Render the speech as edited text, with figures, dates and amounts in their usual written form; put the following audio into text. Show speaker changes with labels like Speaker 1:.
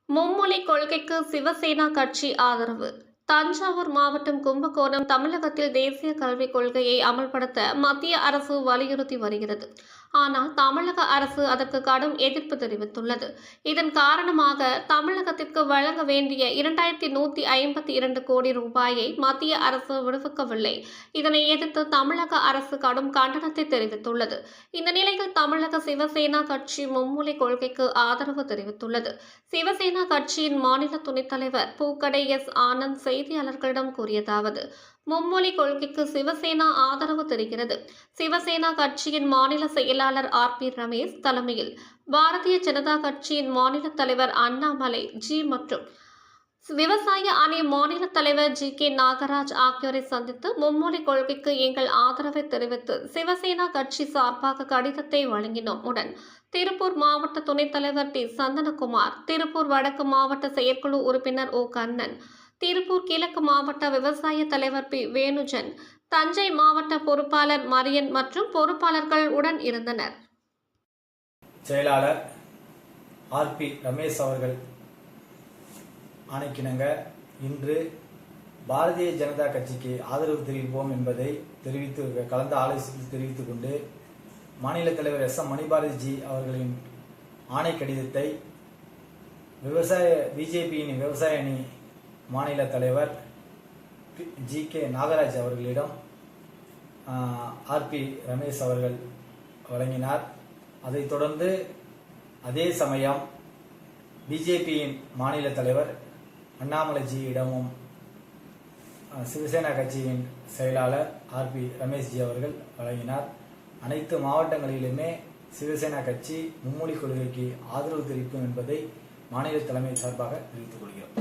Speaker 1: மும்மொழி கொள்கைக்கு சிவசேனா கட்சி ஆதரவு. தஞ்சாவூர் மாவட்டம் கும்பகோணம் தமிழகத்தில் தேசிய கல்விக் கொள்கையை அமல்படுத்த மத்திய அரசு வலியுறுத்தி வருகிறது. ஆனால் தமிழக அரசு அதற்கு கடும் எதிர்ப்பு தெரிவித்துள்ளது. இதன் காரணமாக தமிழகத்திற்கு வழங்க வேண்டிய 2152 கோடி ரூபாயை மத்திய அரசு விடுவிக்கவில்லை. இதனை எதிர்த்து தமிழக அரசு கடும் கண்டனத்தை தெரிவித்துள்ளது. இந்த நிலையில் தமிழக சிவசேனா கட்சி மும்மொழி கொள்கைக்கு ஆதரவு தெரிவித்துள்ளது. சிவசேனா கட்சியின் மாநில துணைத் தலைவர் பூக்கடை எஸ். ஆனந்த் செய்தியாளர்களிடம் கூறியதாவது: மும்மொழி கொள்கைக்கு சிவசேனா ஆதரவு தெரிகிறது. சிவசேனா கட்சியின் மாநில செயலாளர் RP ரமேஷ் தலைமையில் பாரதிய ஜனதா கட்சியின் மாநில தலைவர் அண்ணாமலை ஜி மற்றும் விவசாய அணி மாநில தலைவர் GK நாகராஜ் ஆகியோரை சந்தித்து மும்மொழி கொள்கைக்கு எங்கள் ஆதரவை தெரிவித்து சிவசேனா கட்சி சார்பாக கடிதத்தை வழங்கினோம். உடன் திருப்பூர் மாவட்ட துணைத் தலைவர் டி. சந்தனகுமார், திருப்பூர் வடக்கு மாவட்ட செயற்குழு உறுப்பினர் O. கண்ணன், திருப்பூர் கிழக்கு மாவட்ட விவசாய தலைவர் P. வேணுஜன், தஞ்சை மாவட்ட பொறுப்பாளர் மரியன் மற்றும் பொறுப்பாளர்கள் உடன் இருந்தனர்.
Speaker 2: செயலாளர் RP ரமேஷ் அவர்கள் ஆணைக்கிணங்க இன்று பாரதிய ஜனதா கட்சிக்கு ஆதரவு தெரிவிப்போம் என்பதை கலந்து ஆலோசித்து தெரிவித்துக் கொண்டு மாநில தலைவர் SM மணிபாரதி அவர்களின் ஆணை கடிதத்தை பிஜேபியின் விவசாய அணி மாநில தலைவர் GK நாகராஜ் அவர்களிடம் RP ரமேஷ் அவர்கள் வழங்கினார். அதைத் தொடர்ந்து அதே சமயம் பிஜேபியின் மாநில தலைவர் அண்ணாமலைஜியிடமும் சிவசேனா கட்சியின் செயலாளர் RP ரமேஷ் அவர்கள் வழங்கினார். அனைத்து மாவட்டங்களிலுமே சிவசேனா கட்சி மும்மொழி கொள்கைக்கு ஆதரவு தெரிவிக்கும் என்பதை மாநில தலைமை சார்பாக தெரிவித்துக் கொள்கிறோம்.